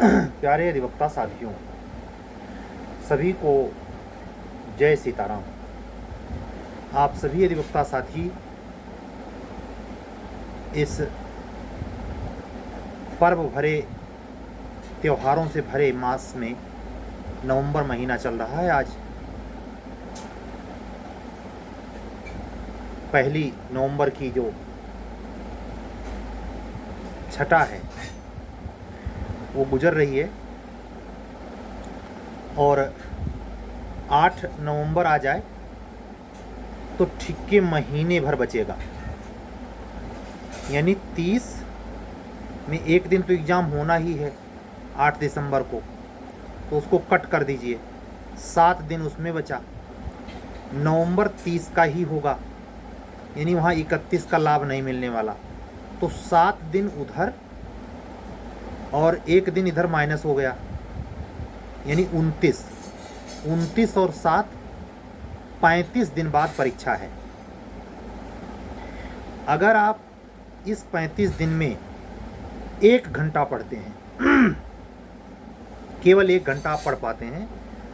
प्यारे अधिवक्ता साथियों, सभी को जय सीताराम। आप सभी अधिवक्ता साथी इस पर्व भरे त्योहारों से भरे मास में नवंबर महीना चल रहा है। आज 1 नवंबर की जो छठा है वो गुजर रही है और 8 नवंबर आ जाए तो ठीक के महीने भर बचेगा, यानी 30 में एक दिन तो एग्ज़ाम होना ही है 8 दिसंबर को, तो उसको कट कर दीजिए, 7 दिन उसमें बचा। नवंबर 30 का ही होगा, यानी वहाँ 31 का लाभ नहीं मिलने वाला, तो 7 दिन उधर और 1 दिन इधर माइनस हो गया, यानी 29 और 7 35 दिन बाद परीक्षा है। अगर आप इस 35 दिन में 1 घंटा पढ़ते हैं केवल 1 घंटा आप पढ़ पाते हैं,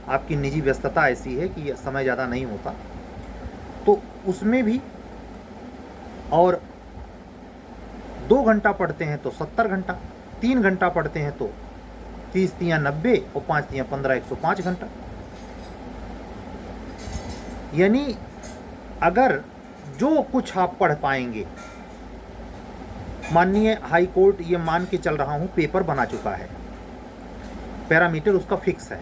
आपकी निजी व्यस्तता ऐसी है कि समय ज़्यादा नहीं होता, तो उसमें भी, और 2 घंटा पढ़ते हैं तो 70 घंटा, 3 घंटा पढ़ते हैं तो 30 तियाँ 90 और 5 तियाँ 15, 105 घंटा। यानी अगर जो कुछ आप पढ़ पाएंगे, माननीय हाई कोर्ट ये मान के चल रहा हूँ पेपर बना चुका है, पैरामीटर उसका फिक्स है।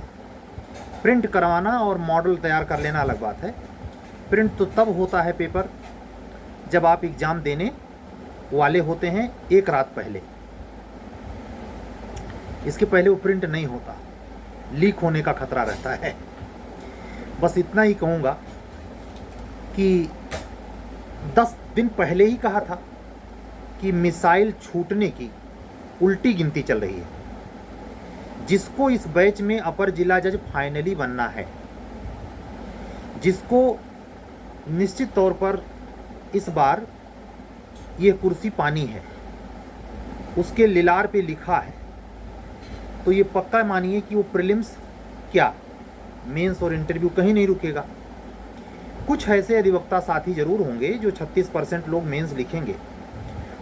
प्रिंट करवाना और मॉडल तैयार कर लेना अलग बात है। प्रिंट तो तब होता है पेपर जब आप एग्ज़ाम देने वाले होते हैं 1 रात पहले, इसके पहले वो प्रिंट नहीं होता, लीक होने का खतरा रहता है। बस इतना ही कहूँगा कि 10 दिन पहले ही कहा था कि मिसाइल छूटने की उल्टी गिनती चल रही है। जिसको इस बैच में अपर जिला जज फाइनली बनना है, जिसको निश्चित तौर पर इस बार ये कुर्सी पानी है, उसके लिलार पे लिखा है, तो ये पक्का मानिए कि वो प्रीलिम्स क्या मेंस और इंटरव्यू कहीं नहीं रुकेगा। कुछ ऐसे अधिवक्ता साथी जरूर होंगे जो 36% लोग मेंस लिखेंगे,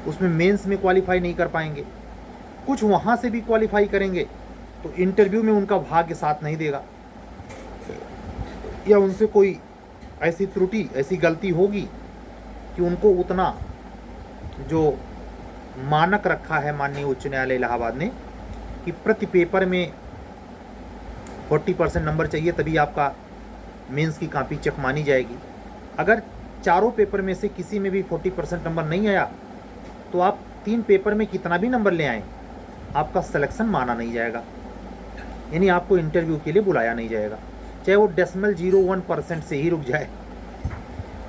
उसमें मेंस में क्वालिफाई नहीं कर पाएंगे। कुछ वहाँ से भी क्वालिफाई करेंगे तो इंटरव्यू में उनका भाग्य साथ नहीं देगा, या उनसे कोई ऐसी त्रुटि, ऐसी गलती होगी कि उनको उतना जो मानक रखा है माननीय उच्च न्यायालय इलाहाबाद ने कि प्रति पेपर में 40% नंबर चाहिए तभी आपका मेंस की कॉपी चेक मानी जाएगी। अगर चारों पेपर में से किसी में भी 40% नंबर नहीं आया तो आप 3 पेपर में कितना भी नंबर ले आएँ, आपका सिलेक्शन माना नहीं जाएगा, यानी आपको इंटरव्यू के लिए बुलाया नहीं जाएगा, चाहे वो 0.01% से ही रुक जाए।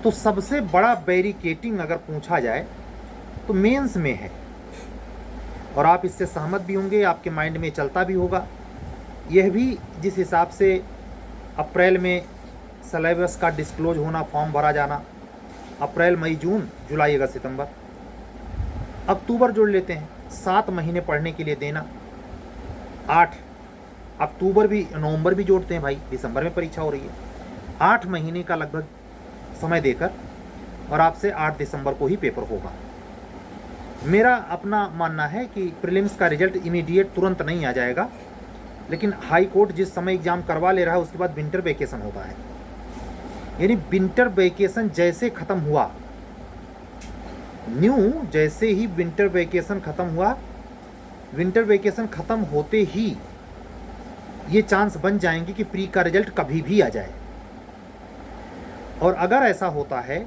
तो सबसे बड़ा बैरिकेटिंग अगर पूछा जाए तो मेंस में है, और आप इससे सहमत भी होंगे, आपके माइंड में चलता भी होगा। यह भी जिस हिसाब से अप्रैल में सिलेबस का डिस्क्लोज होना, फॉर्म भरा जाना, अप्रैल मई जून जुलाई अगस्त सितंबर, अक्टूबर जोड़ लेते हैं, 7 महीने पढ़ने के लिए देना, 8 अक्टूबर भी नवंबर भी जोड़ते हैं भाई, दिसंबर में परीक्षा हो रही है, 8 महीने का लगभग समय देकर और आपसे 8 दिसंबर को ही पेपर होगा। मेरा अपना मानना है कि प्रीलिम्स का रिजल्ट इमीडिएट तुरंत नहीं आ जाएगा, लेकिन हाई कोर्ट जिस समय एग्ज़ाम करवा ले रहा है उसके बाद विंटर वेकेशन होता है, यानी विंटर वेकेशन जैसे ख़त्म हुआ, जैसे ही विंटर वेकेशन ख़त्म हुआ, विंटर वेकेशन ख़त्म होते ही ये चांस बन जाएंगे कि प्री का रिजल्ट कभी भी आ जाए। और अगर ऐसा होता है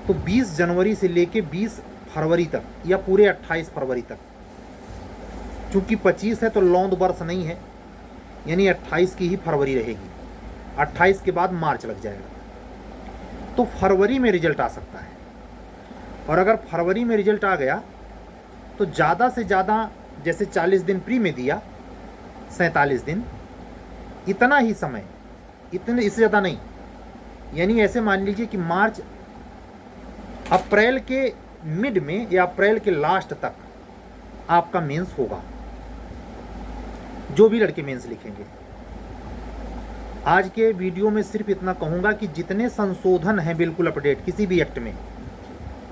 तो 20 जनवरी से लेके 20 फरवरी तक या पूरे 28 फरवरी तक, चूँकि 25 है तो लौंद वर्ष नहीं है, यानी 28 की ही फरवरी रहेगी, 28 के बाद मार्च लग जाएगा, तो फरवरी में रिजल्ट आ सकता है। और अगर फरवरी में रिजल्ट आ गया तो ज़्यादा से ज़्यादा, जैसे 40 दिन प्री में दिया, 47 दिन, इतना ही समय, इतने इससे ज़्यादा नहीं, यानी ऐसे मान लीजिए कि मार्च अप्रैल के मिड में या अप्रैल के लास्ट तक आपका मेंस होगा। जो भी लड़के मेंस लिखेंगे। आज के वीडियो में सिर्फ इतना कहूँगा कि जितने संशोधन हैं बिल्कुल अपडेट किसी भी एक्ट में,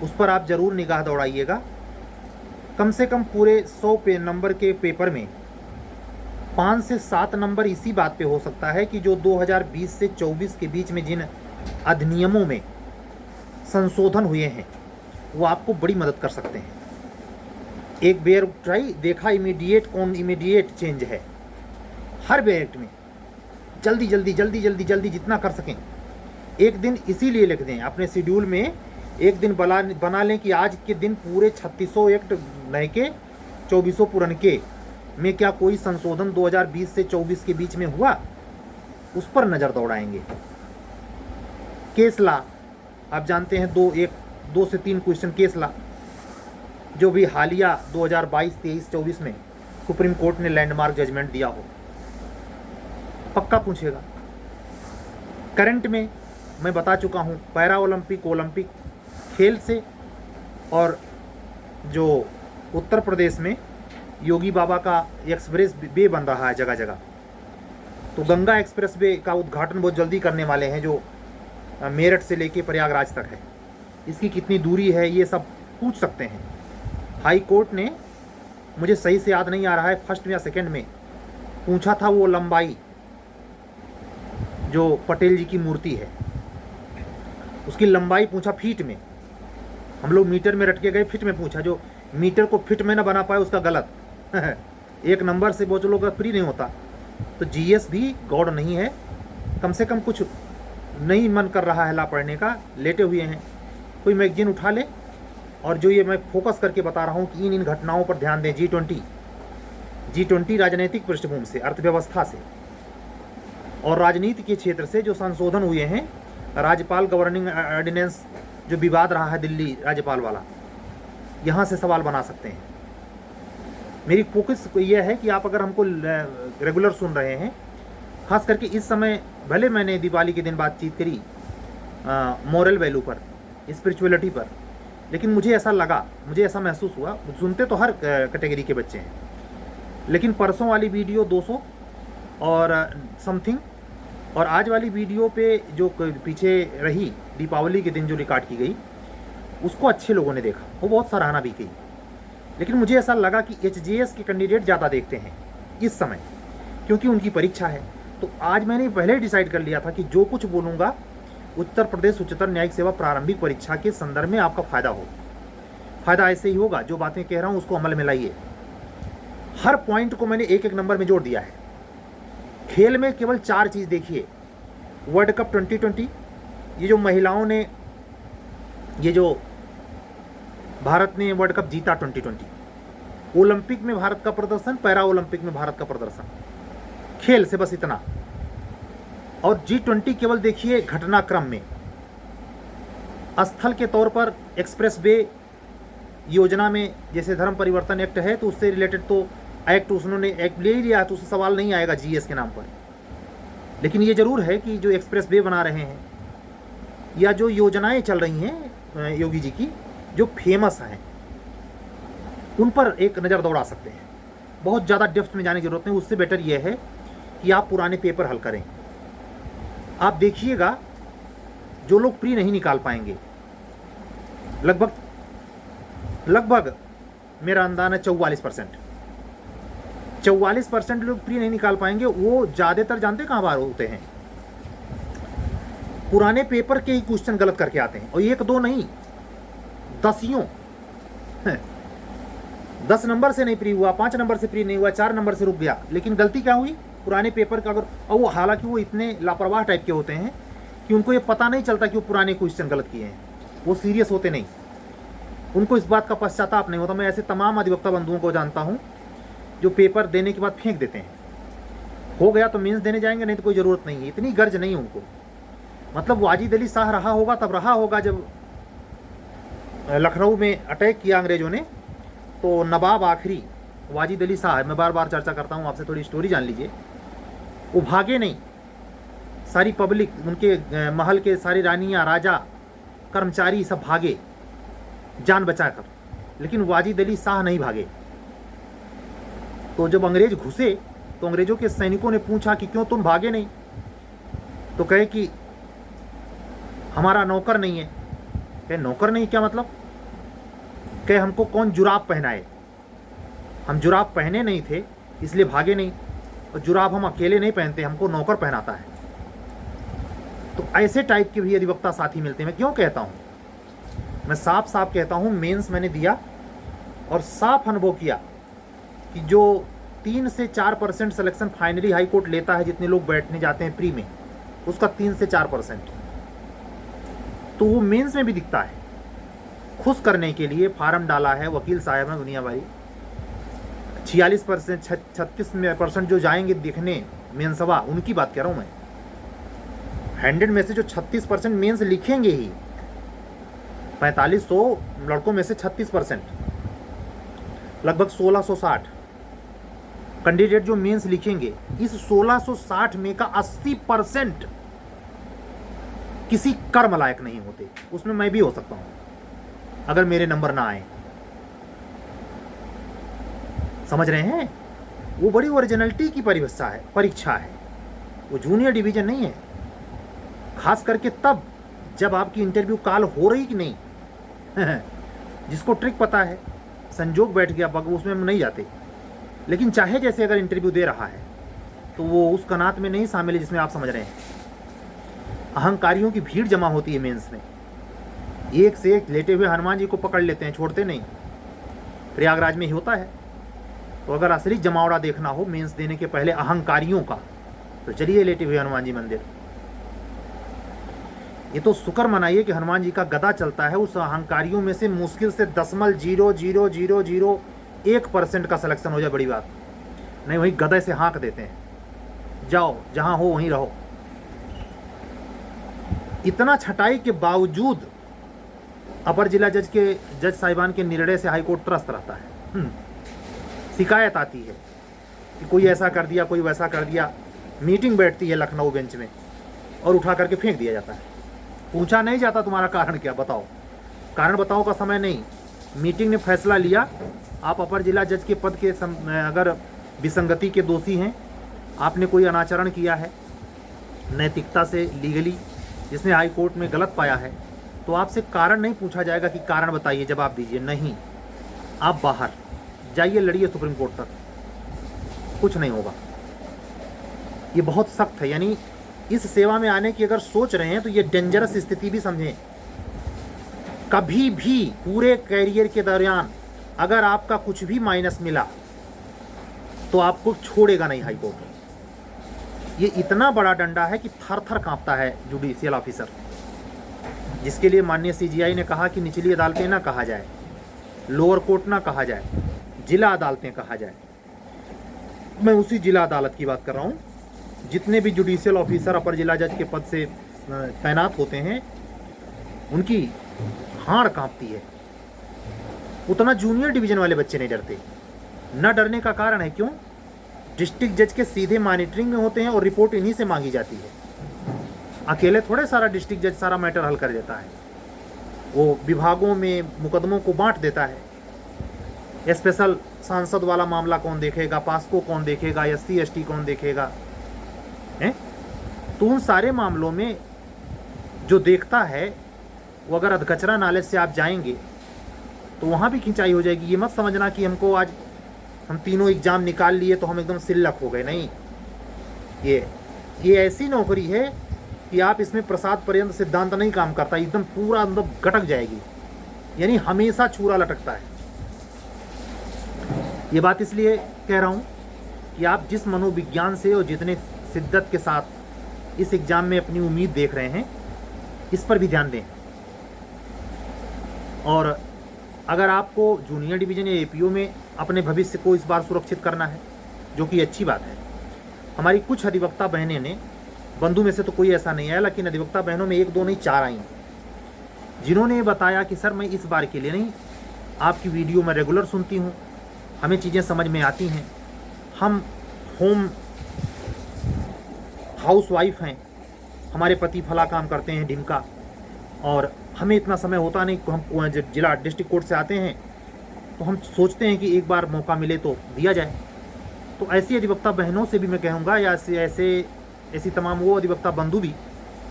उस पर आप ज़रूर निगाह दौड़ाइएगा। कम से कम पूरे 100 नंबर के पेपर में 5 से 7 नंबर इसी बात पे हो सकता है कि जो 2020 से 24 के बीच में जिन अधिनियमों में संशोधन हुए हैं वो आपको बड़ी मदद कर सकते हैं। एक बेयर ट्राई देखा, इमीडिएट कौन इमीडिएट चेंज है हर बेयर एक्ट में। जल्दी जल्दी जल्दी जल्दी जल्दी जितना कर सकें। एक दिन इसीलिए लिख दें अपने शेड्यूल में, एक दिन बना लें कि आज के दिन पूरे 3600 एक्ट नए के 2400 पुरनके में क्या कोई संशोधन 2020 से 24 के बीच में हुआ, उस पर नज़र दौड़ाएंगे। केस ला, आप जानते हैं 2 से 3 क्वेश्चन केस ला जो भी हालिया 2022, 23, 24 में सुप्रीम कोर्ट ने लैंडमार्क जजमेंट दिया हो, पक्का पूछेगा। करंट में मैं बता चुका हूँ, पैरा ओलंपिक, ओलंपिक खेल से, और जो उत्तर प्रदेश में योगी बाबा का एक्सप्रेस वे बन रहा है जगह जगह, तो गंगा एक्सप्रेस वे का उद्घाटन बहुत जल्दी करने वाले हैं जो मेरठ से लेके प्रयागराज तक है। इसकी कितनी दूरी है ये सब पूछ सकते हैं। हाई कोर्ट ने, मुझे सही से याद नहीं आ रहा है, फर्स्ट या सेकंड में पूछा था वो लंबाई जो पटेल जी की मूर्ति है उसकी लंबाई पूछा फीट में। हम लोग मीटर में रट के गए, फिट में पूछा। जो मीटर को फिट में ना बना पाए उसका गलत एक नंबर से बहुत लोगों का फ्री नहीं होता। तो जीएस भी गॉड नहीं है। कम से कम कुछ नहीं मन कर रहा है ला पढ़ने का, लेटे हुए हैं, कोई मैगजीन उठा ले, और जो ये मैं फोकस करके बता रहा हूँ कि इन घटनाओं पर ध्यान दें। G20 राजनीतिक पृष्ठभूमि से, अर्थव्यवस्था से और राजनीति के क्षेत्र से जो संशोधन हुए हैं, राज्यपाल गवर्निंग ऑर्डिनेंस जो विवाद रहा है दिल्ली राज्यपाल वाला, यहाँ से सवाल बना सकते हैं। मेरी फोकस यह है कि आप अगर हमको रेगुलर सुन रहे हैं, खास करके इस समय, भले मैंने दिवाली के दिन बातचीत करी मॉरल वैल्यू पर, स्पिरिचुअलिटी पर, लेकिन मुझे ऐसा लगा, मुझे ऐसा महसूस हुआ, सुनते तो हर कैटेगरी के बच्चे हैं, लेकिन परसों वाली वीडियो 200 और समथिंग, और आज वाली वीडियो पे जो पीछे रही दीपावली के दिन जो रिकॉर्ड की गई, उसको अच्छे लोगों ने देखा, वो बहुत सराहना भी की। लेकिन मुझे ऐसा लगा कि एचजीएस के कैंडिडेट ज़्यादा देखते हैं इस समय, क्योंकि उनकी परीक्षा है। तो आज मैंने पहले डिसाइड कर लिया था कि जो कुछ बोलूँगा उत्तर प्रदेश उच्चतर न्यायिक सेवा प्रारंभिक परीक्षा के संदर्भ में आपका फ़ायदा हो। फ़ायदा ऐसे ही होगा, जो बातें कह रहा हूँ उसको अमल में लाइए। हर पॉइंट को मैंने एक एक नंबर में जोड़ दिया है। खेल में केवल 4 चीज़ देखिए। वर्ल्ड कप 2020, ये जो महिलाओं ने, ये जो भारत ने वर्ल्ड कप जीता 2020, ओलंपिक में भारत का प्रदर्शन, पैरा ओलंपिक में भारत का प्रदर्शन, खेल से बस इतना। और G20 केवल देखिए घटनाक्रम में, स्थल के तौर पर एक्सप्रेस वे योजना में, जैसे धर्म परिवर्तन एक्ट है तो उससे रिलेटेड तो एक्ट उन्होंने एक्ट ले ही लिया है, तो उससे सवाल नहीं आएगा जीएस के नाम पर। लेकिन ये जरूर है कि जो एक्सप्रेस वे बना रहे हैं या जो योजनाएं चल रही हैं योगी जी की, जो फेमस हैं, उन पर एक नज़र दौड़ा सकते हैं। बहुत ज़्यादा डेप्थ में जाने की जरूरत नहीं, उससे बेटर यह है कि आप पुराने पेपर हल करें। आप देखिएगा जो लोग प्री नहीं निकाल पाएंगे, लगभग मेरा अंदाजा है 44% लोग प्री नहीं निकाल पाएंगे। वो ज़्यादातर जानते कहाँ बाहर होते हैं, पुराने पेपर के ही क्वेश्चन गलत करके आते हैं, और 1-2 नहीं, 10 नंबर से नहीं प्री हुआ, 5 नंबर से प्री नहीं हुआ, 4 नंबर से रुक गया। लेकिन गलती क्या हुई, पुराने पेपर का। अगर और वो हालांकि वो इतने लापरवाह टाइप के होते हैं कि उनको ये पता नहीं चलता कि वो पुराने क्वेश्चन गलत किए हैं, वो सीरियस होते नहीं, उनको इस बात का पश्चाताप नहीं होता। मैं ऐसे तमाम अधिवक्ता बंधुओं को जानता हूँ जो पेपर देने के बाद फेंक देते हैं। हो गया तो मेंस देने जाएंगे, नहीं तो कोई ज़रूरत नहीं है, इतनी गर्ज नहीं उनको। मतलब वाजिद अली शाह रहा होगा तब रहा होगा जब लखनऊ में अटैक किया अंग्रेज़ों ने, तो नवाब आखिरी वाजिद अली शाह, मैं बार बार चर्चा करता हूँ, आपसे थोड़ी स्टोरी जान लीजिए। वो भागे नहीं, सारी पब्लिक, उनके महल के सारी रानियाँ, राजा, कर्मचारी सब भागे जान बचाकर, लेकिन वाजिद अली शाह नहीं भागे। तो जब अंग्रेज घुसे तो अंग्रेजों के सैनिकों ने पूछा कि क्यों तुम भागे नहीं, तो कहे कि हमारा नौकर नहीं है। कहे नौकर नहीं क्या मतलब? कहे हमको कौन जुराब पहनाए, हम जुराब पहने नहीं थे इसलिए भागे नहीं, और जुराब हम अकेले नहीं पहनते, हमको नौकर पहनाता है। तो ऐसे टाइप के भी अधिवक्ता साथी मिलते हैं। मैं क्यों कहता हूँ, मैं साफ साफ कहता हूँ, मेंस मैंने दिया और साफ अनुभव किया कि जो 3 से 4% सिलेक्शन फाइनली हाई कोर्ट लेता है, जितने लोग बैठने जाते हैं प्री में, उसका 3 से 4%, तो वो मेंस में भी दिखता है। खुश करने के लिए फार्म डाला है वकील साहब हैं दुनिया भाई, 46% 36% जो जाएंगे दिखने मेंसवा, उनकी बात कर रहा हूँ मैं। 100 में से जो 36% मेंस लिखेंगे ही, 4500 लड़कों में से 36%, लगभग 1660 कैंडिडेट जो मेंस लिखेंगे, इस 1660 में का 80% किसी कर्म लायक नहीं होते। उसमें मैं भी हो सकता हूं अगर मेरे नंबर ना आए। समझ रहे हैं? वो बड़ी ओरिजिनलिटी की परीक्षा है, वो जूनियर डिवीजन नहीं है। खास करके तब जब आपकी इंटरव्यू कॉल हो रही कि नहीं जिसको ट्रिक पता है, संजोग बैठ गया बग, उसमें हम नहीं जाते। लेकिन चाहे जैसे अगर इंटरव्यू दे रहा है तो वो उस कनात में नहीं शामिल है जिसमें आप समझ रहे हैं। अहंकारियों की भीड़ जमा होती है मेंस में, एक से एक लेटे हुए हनुमान जी को पकड़ लेते हैं, छोड़ते नहीं। प्रयागराज में ही होता है। तो अगर असली जमावड़ा देखना हो मेंस देने के पहले अहंकारियों का, तो चलिए लेटे हुए हनुमान जी मंदिर। ये तो शुक्र मनाइए कि हनुमान जी का गदा चलता है। उस अहंकारियों में से मुश्किल से 0.0001% का सिलेक्शन हो जाए, बड़ी बात नहीं। वही गदे से हाँक देते हैं, जाओ जहां हो वहीं रहो। इतना छटाई के बावजूद अपर जिला जज साहिबान के निर्णय से हाईकोर्ट त्रस्त रहता है। शिकायत आती है कि कोई ऐसा कर दिया, कोई वैसा कर दिया। मीटिंग बैठती है लखनऊ बेंच में और उठा करके फेंक दिया जाता है। पूछा नहीं जाता तुम्हारा कारण क्या, बताओ, कारण बताओ का समय नहीं। मीटिंग ने फैसला लिया, आप अपर जिला जज के पद के अगर विसंगति के दोषी हैं, आपने कोई अनाचरण किया है नैतिकता से, लीगली, जिसने हाई कोर्ट में गलत पाया है, तो आपसे कारण नहीं पूछा जाएगा कि कारण बताइए, जवाब दीजिए। नहीं, आप बाहर जाइए, लड़िए सुप्रीम कोर्ट तक, कुछ नहीं होगा। ये बहुत सख्त है। यानी इस सेवा में आने की अगर सोच रहे हैं तो ये डेंजरस स्थिति भी समझें। कभी भी पूरे कैरियर के दौरान अगर आपका कुछ भी माइनस मिला तो आपको छोड़ेगा नहीं हाई कोर्ट। ये इतना बड़ा डंडा है कि थर थर कांपता है जुडिशियल ऑफिसर, जिसके लिए माननीय सीजीआई ने कहा कि निचली अदालतें ना कहा जाए, लोअर कोर्ट ना कहा जाए, जिला अदालतें कहा जाए। मैं उसी जिला अदालत की बात कर रहा हूँ। जितने भी जुडिशियल ऑफिसर अपर जिला जज के पद से तैनात होते हैं, उनकी हाड़ कांपती है। उतना जूनियर डिवीजन वाले बच्चे नहीं डरते। न डरने का कारण है क्यों? डिस्ट्रिक्ट जज के सीधे मॉनिटरिंग में होते हैं और रिपोर्ट इन्हीं से मांगी जाती है। अकेले थोड़े सारा डिस्ट्रिक्ट जज सारा मैटर हल कर देता है। वो विभागों में मुकदमों को बांट देता है। स्पेशल सांसद वाला मामला कौन देखेगा, पास्को कौन देखेगा, SC ST कौन देखेगा, हैं? तो उन सारे मामलों में जो देखता है वो अगर अधकचरा नॉलेज से आप जाएंगे तो वहाँ भी खिंचाई हो जाएगी। ये मत समझना कि हमको आज हम तीनों एग्जाम निकाल लिए तो हम एकदम सिल्लक हो गए, नहीं। ये ऐसी नौकरी है कि आप इसमें प्रसाद पर्यंत सिद्धांत नहीं काम करता, एकदम पूरा अंदर गटक जाएगी, यानी हमेशा छुरा लटकता है। ये बात इसलिए कह रहा हूँ कि आप जिस मनोविज्ञान से और जितने शिद्दत के साथ इस एग्ज़ाम में अपनी उम्मीद देख रहे हैं, इस पर भी ध्यान दें। और अगर आपको जूनियर डिवीज़न या APO में अपने भविष्य को इस बार सुरक्षित करना है, जो कि अच्छी बात है। हमारी कुछ अधिवक्ता बहनें ने, बंधु में से तो कोई ऐसा नहीं आया, लेकिन अधिवक्ता बहनों में 1 2 नहीं 4 आई, जिन्होंने बताया कि सर मैं इस बार के लिए नहीं, आपकी वीडियो मैं रेगुलर सुनती हूँ, हमें चीज़ें समझ में आती हैं, हम हाउस वाइफ हैं, हमारे पति फला काम करते हैं ढिमका, और हमें इतना समय होता नहीं। हम जिला डिस्ट्रिक्ट कोर्ट से आते हैं तो हम सोचते हैं कि एक बार मौका मिले तो दिया जाए। तो ऐसी अधिवक्ता बहनों से भी मैं कहूँगा, या ऐसी तमाम वो अधिवक्ता बंधु भी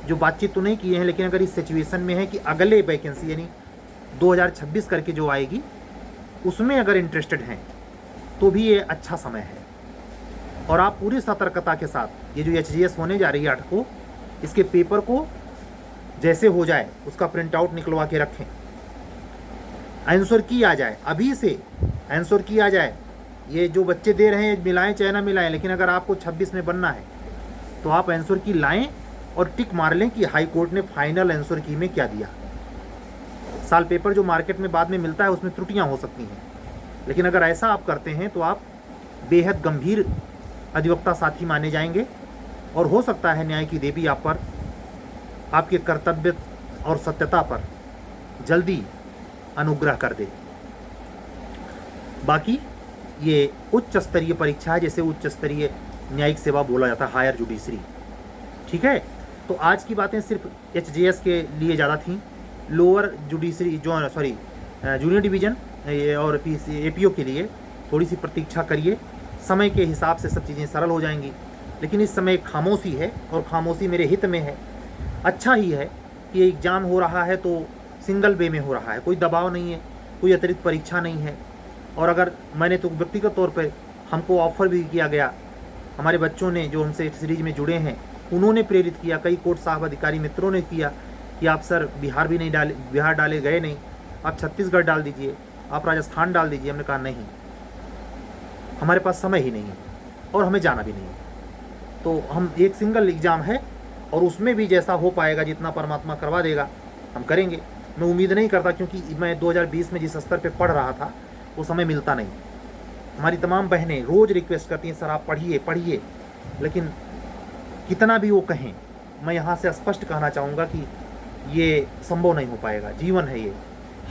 जो बातचीत तो नहीं किए हैं, लेकिन अगर इस सिचुएशन में है कि अगले वैकेंसी यानी 2026 करके जो आएगी उसमें अगर इंटरेस्टेड हैं तो भी ये अच्छा समय है। और आप पूरी सतर्कता के साथ ये जो HGS होने जा रही है 8 को, इसके पेपर को जैसे हो जाए उसका प्रिंट आउट निकलवा के रखें, आंसर की आ जाए, अभी से आंसर की आ जाए। ये जो बच्चे दे रहे हैं मिलाएं चाहे ना मिलाएं, लेकिन अगर आपको 26 में बनना है तो आप आंसर की लाएं और टिक मार लें कि हाई कोर्ट ने फाइनल आंसर की में क्या दिया। साल पेपर जो मार्केट में बाद में मिलता है उसमें त्रुटियां हो सकती हैं, लेकिन अगर ऐसा आप करते हैं तो आप बेहद गंभीर अधिवक्ता साथी माने जाएंगे और हो सकता है न्याय की देवी आप पर, आपके कर्तव्य और सत्यता पर जल्दी अनुग्रह कर दे। बाकी ये उच्च स्तरीय परीक्षा है, जैसे उच्च स्तरीय न्यायिक सेवा बोला जाता है, हायर जुडिशरी, ठीक है। तो आज की बातें सिर्फ HGS के लिए ज़्यादा थी। लोअर जुडिशरी जूनियर डिवीज़न और APO के लिए थोड़ी सी प्रतीक्षा करिए, समय के हिसाब से सब चीज़ें सरल हो जाएंगी। लेकिन इस समय खामोशी है और खामोशी मेरे हित में है। अच्छा ही है कि एग्ज़ाम हो रहा है तो सिंगल वे में हो रहा है, कोई दबाव नहीं है, कोई अतिरिक्त परीक्षा नहीं है। और अगर मैंने तो व्यक्तिगत तौर पर हमको ऑफ़र भी किया गया, हमारे बच्चों ने जो हमसे सीरीज में जुड़े हैं उन्होंने प्रेरित किया, कई कोर्ट साहब अधिकारी मित्रों ने किया कि आप सर बिहार भी नहीं डाले, बिहार डाले गए नहीं, आप छत्तीसगढ़ डाल दीजिए, आप राजस्थान डाल दीजिए। हमने कहा नहीं, हमारे पास समय ही नहीं है और हमें जाना भी नहीं है, तो हम एक सिंगल एग्ज़ाम है और उसमें भी जैसा हो पाएगा, जितना परमात्मा करवा देगा हम करेंगे। मैं उम्मीद नहीं करता, क्योंकि मैं 2020 में जिस स्तर पे पढ़ रहा था वो समय मिलता नहीं। हमारी तमाम बहनें रोज़ रिक्वेस्ट करती हैं सर आप पढ़िए पढ़िए, लेकिन कितना भी वो कहें, मैं यहाँ से स्पष्ट कहना चाहूँगा कि ये संभव नहीं हो पाएगा। जीवन है ये,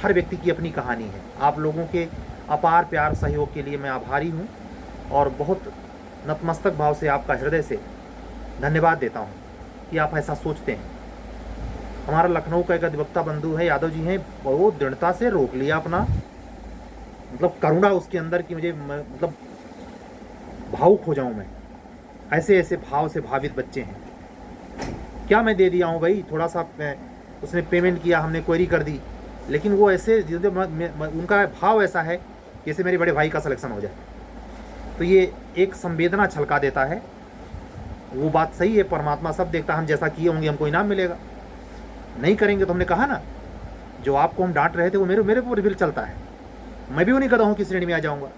हर व्यक्ति की अपनी कहानी है। आप लोगों के अपार प्यार सहयोग के लिए मैं आभारी हूँ और बहुत नतमस्तक भाव से आपका हृदय से धन्यवाद देता हूँ कि आप ऐसा सोचते हैं। हमारा लखनऊ का एक अधिवक्ता बंधु है, यादव जी हैं, बहुत दृढ़ता से रोक लिया अपना, मतलब करुणा उसके अंदर की मुझे मतलब भावुक हो जाऊँ मैं। ऐसे ऐसे भाव से भावित बच्चे हैं। क्या मैं दे दिया हूँ भाई, थोड़ा सा उसने पेमेंट किया, हमने क्वेरी कर दी, लेकिन वो ऐसे उनका भाव ऐसा है जैसे मेरे बड़े भाई का सिलेक्शन हो जाए। तो ये एक संवेदना छलका देता है। वो बात सही है, परमात्मा सब देखता है, हम जैसा किए होंगे हमको इनाम मिलेगा, नहीं करेंगे तो हमने कहा ना, जो आपको हम डांट रहे थे वो मेरे ऊपर भी चलता है। मैं भी उन्हीं गधों की श्रेणी में आ जाऊँगा।